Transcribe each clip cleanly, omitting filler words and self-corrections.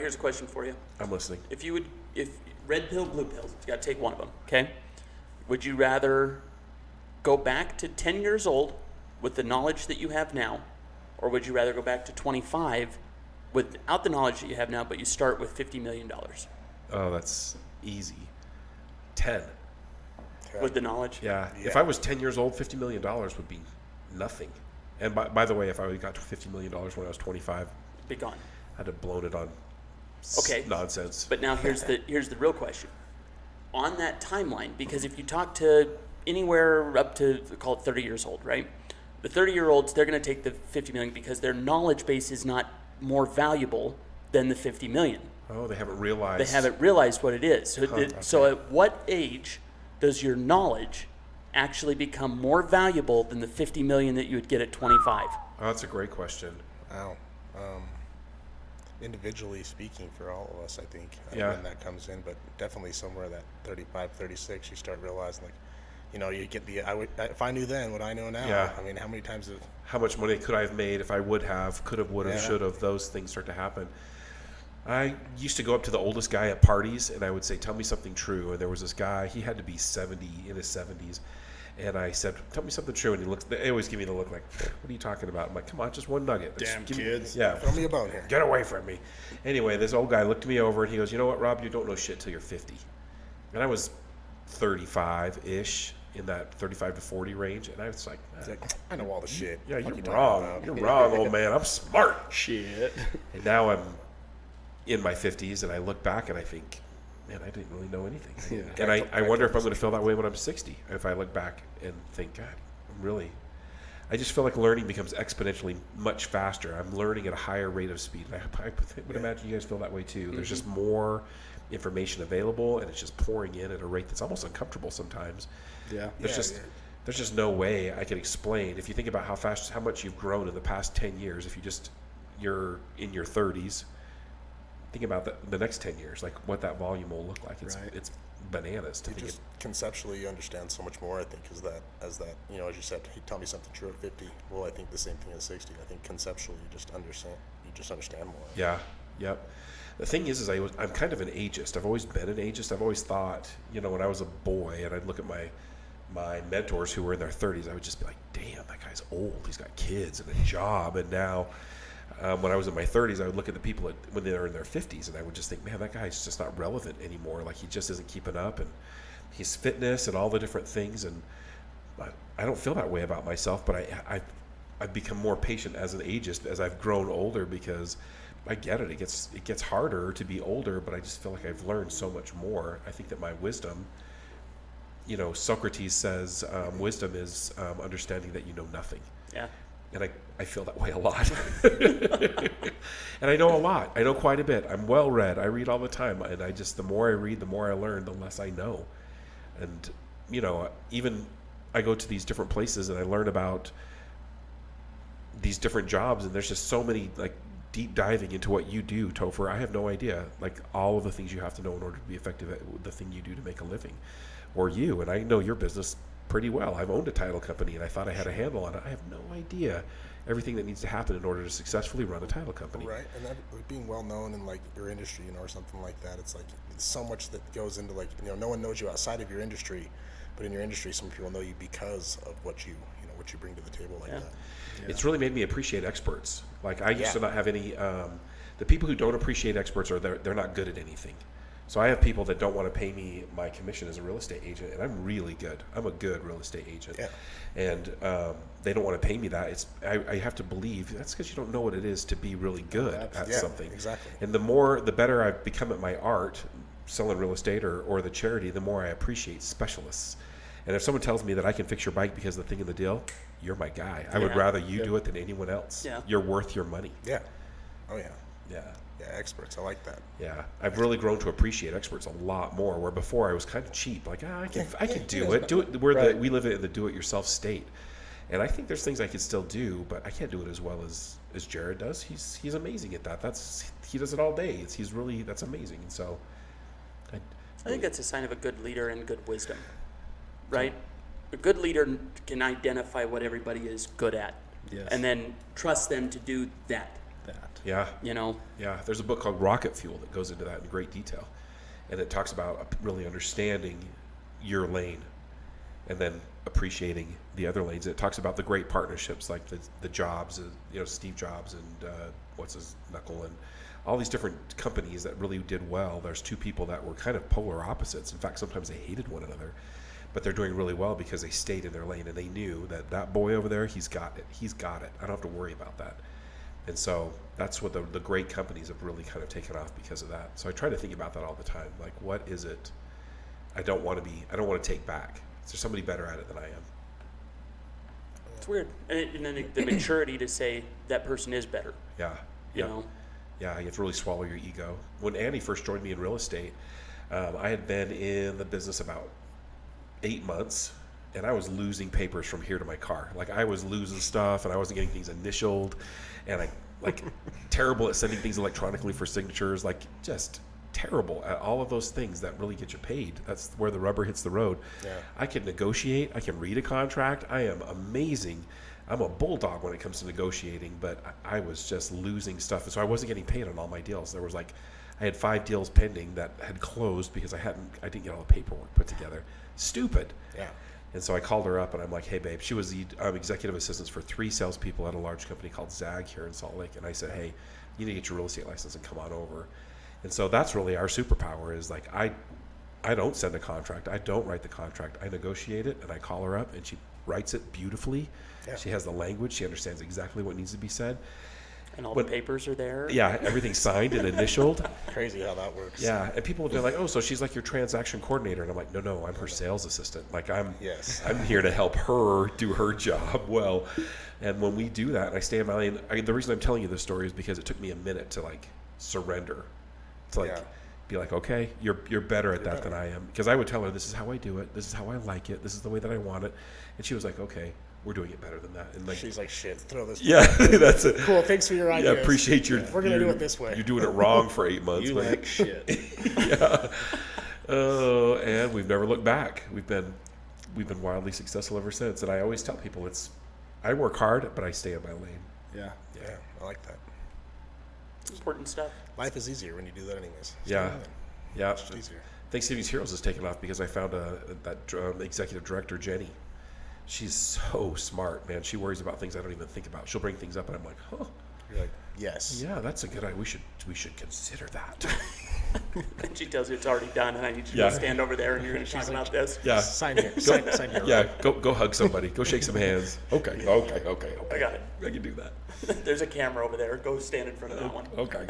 here's a question for you. I'm listening. If red pill, blue pill, you got to take one of them, okay? Would you rather go back to 10 years old with the knowledge that you have now, or would you rather go back to 25 without the knowledge that you have now, but you start with $50 million? Oh, that's easy. 10. With the knowledge? Yeah. If I was 10 years old, $50 million would be nothing. And by the way, if I got to $50 million when I was 25, be gone. I'd have blown it on nonsense. But now here's the real question. On that timeline, because if you talk to anywhere up to, call it 30 years old, right? The 30-year-olds, they're going to take the 50 million because their knowledge base is not more valuable than the 50 million. Oh, they haven't realized. They haven't realized what it is. So at what age does your knowledge actually become more valuable than the 50 million that you would get at 25? Oh, that's a great question. Wow. Individually speaking for all of us, I think, when that comes in, but definitely somewhere that 35, 36, you start realizing, like, you know, you get if I knew then what I know now. Yeah. I mean, how many times how much money could I have made if I would have, should have, those things start to happen. I used to go up to the oldest guy at parties, and I would say, tell me something true. And there was this guy, he had to be 70, in his 70s. And I said, tell me something true. And they always give me the look like, what are you talking about? I'm like, come on, just one nugget. Damn just kids. Throw me a bone here. Get away from me. Anyway, this old guy looked me over, and he goes, you know what, Rob? You don't know shit till you're 50. And I was 35-ish, in that 35 to 40 range. And I was like, I know all the shit. Yeah, you're wrong. You're wrong, old man. I'm smart. Shit. And now I'm in my 50s, and I look back, and I think, man, I didn't really know anything. Yeah. And I wonder if I'm going to feel that way when I'm 60. If I look back and think, God, I just feel like learning becomes exponentially much faster. I'm learning at a higher rate of speed. And I would imagine you guys feel that way too. Mm-hmm. There's just more information available, and it's just pouring in at a rate that's almost uncomfortable sometimes. Yeah. There's just no way I can explain. If you think about how much you've grown in the past 10 years, if you're in your 30s, think about the next 10 years, like what that volume will look like. It's bananas to think. Just conceptually, you understand so much more, I think, as that, you know, as you said, he tell me something true at 50. Well, I think the same thing at 60. I think conceptually, you just understand more. Yeah. Yep. The thing is I'm kind of an ageist. I've always been an ageist. I've always thought, you know, when I was a boy and I'd look at my mentors who were in their 30s, I would just be like, damn, that guy's old. He's got kids and a job. And now, when I was in my 30s, I would look at the people when they were in their 50s, and I would just think, man, that guy's just not relevant anymore. Like, he just isn't keeping up, and his fitness and all the different things. And I don't feel that way about myself, but I've become more patient as an ageist as I've grown older, because I get it. It gets harder to be older, but I just feel like I've learned so much more. I think that my wisdom, you know, Socrates says wisdom is understanding that you know nothing. Yeah. And I feel that way a lot. And I know a lot. I know quite a bit. I'm well read. I read all the time. And the more I read, the more I learn, the less I know. And, you know, even I go to these different places and I learn about these different jobs, and there's just so many, like, deep diving into what you do, Topher. I have no idea, like, all of the things you have to know in order to be effective at the thing you do to make a living. Or you, and I know your business pretty well. I've owned a title company, and I thought I had a handle on it. I have no idea everything that needs to happen in order to successfully run a title company. Right, and that, being well known in, like, your industry, you know, or something like that, it's like so much that goes into, like, you know, no one knows you outside of your industry, but in your industry, some people know you because of what you bring to the table, like that. Yeah. It's really made me appreciate experts. Like, I used to not have any. The people who don't appreciate experts they're not good at anything. So I have people that don't want to pay me my commission as a real estate agent, and I'm really good. I'm a good real estate agent, and they don't want to pay me that. I have to believe that's because you don't know what it is to be really good at something. Exactly. And the better I've become at my art, selling real estate or the charity, the more I appreciate specialists. And if someone tells me that I can fix your bike because of the thing in the deal, you're my guy. I would rather you do it than anyone else. Yeah. You're worth your money. Yeah. Oh yeah. Yeah. Yeah, experts. I like that. Yeah, I've really grown to appreciate experts a lot more. Where before I was kind of cheap, like I can do it. We live in the do-it-yourself state, and I think there's things I can still do, but I can't do it as well as Jared does. He's amazing at that. He does it all day. That's amazing. And so, I think that's a sign of a good leader and good wisdom, right? A good leader can identify what everybody is good at, and then trust them to do that. that. Yeah. You know, Yeah. There's a book called Rocket Fuel that goes into that in great detail. And it talks about really understanding your lane and then appreciating the other lanes. It talks about the great partnerships like the Jobs, Steve Jobs and what's his knuckle, and all these different companies that really did well. There's two people that were kind of polar opposites. In fact, sometimes they hated one another, but they're doing really well because they stayed in their lane and they knew that boy over there, he's got it. He's got it. I don't have to worry about that. And so that's what the great companies have really kind of taken off because of that. So I try to think about that all the time. Like, what is it I don't want to take back? Is there somebody better at it than I am? it's weird. And then the maturity to say that person is better, Yeah. you Yep. know? Yeah, you have to really swallow your ego. When Annie first joined me in real estate, I had been in the business about 8 months, and I was losing papers from here to my car. Like, I was losing stuff, and I wasn't getting things initialed, and I terrible at sending things electronically for signatures, like just terrible at all of those things that really get you paid. That's where the rubber hits the road. Yeah. I can negotiate. I can read a contract. I am amazing. I'm a bulldog when it comes to negotiating, but I was just losing stuff. And so I wasn't getting paid on all my deals. There was I had 5 deals pending that had closed because I didn't get all the paperwork put together. Stupid. Yeah. And so I called her up and I'm like, hey, babe, she was the executive assistant for 3 salespeople at a large company called Zag here in Salt Lake. And I said, hey, you need to get your real estate license and come on over. And so that's really our superpower is like, I don't send a contract. I don't write the contract. I negotiate it and I call her up and she writes it beautifully. Yeah. She has the language. She understands exactly what needs to be said. And all the papers are there. Yeah, everything's signed and initialed. Crazy how that works. Yeah, and people will be like, oh, so she's like your transaction coordinator. And I'm like, no, I'm her sales assistant. Like, I'm here to help her do her job well. And when we do that, and I stay in my lane, the reason I'm telling you this story is because it took me a minute to surrender. To be like, okay, you're better at that than I am. Because I would tell her, this is how I do it. This is how I like it. This is the way that I want it. And she was like, okay, we're doing it better than that. And She's like, shit, throw this. Yeah, that's it. Cool, thanks for your ideas. Yeah, appreciate your. We're gonna do it this way. You're doing it wrong for 8 months. You like shit. Yeah. Oh, and we've never looked back. We've been wildly successful ever since. And I always tell people I work hard, but I stay in my lane. Yeah. Yeah, I like that. It's important stuff. Life is easier when you do that anyways. Yeah. Yeah. It's just easier. Thanksgiving's Heroes has taken off because I found that executive director, Jenny. She's so smart, man. She worries about things I don't even think about. She'll bring things up, and I'm like, oh. You're like, yes. Yeah, that's a good idea. We should consider that. And she tells you it's already done, and I need you Yeah. to stand over there, and you're going to talk about this. Yeah. Sign here. Sign here. Yeah, go hug somebody. Go shake some hands. Okay. I got it. I can do that. There's a camera over there. Go stand in front of that one. Okay.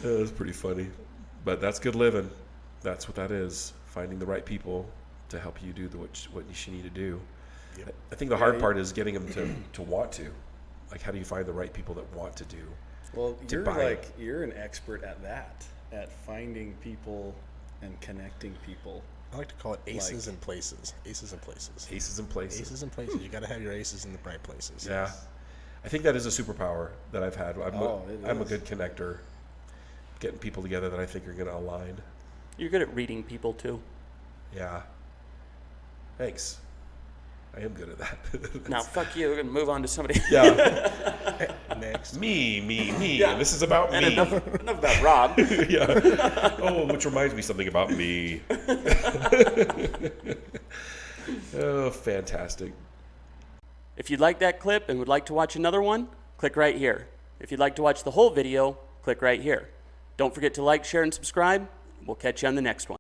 That's pretty funny. But that's good living. That's what that is. Finding the right people to help you do what you need to do. Yep. I think the hard part is getting them to want to. Like, how do you find the right people that want to do? Well, to you're an expert at that, at finding people and connecting people. I like to call it aces and places. Aces and places. Aces and places. Aces and places. You got to have your aces in the right places. Yeah. I think that is a superpower that I've had. I'm a is. good connector. Getting people together that I think are going to align. You're good at reading people, too. Yeah. Thanks. I am good at that. Now, fuck you, and move on to somebody. Yeah. Next. Me. Yeah. This is about And me. enough about Rob. Yeah. Oh, which reminds me something about me. Oh, fantastic. If you'd like that clip and would like to watch another one, click right here. If you'd like to watch the whole video, click right here. Don't forget to like, share, and subscribe. We'll catch you on the next one.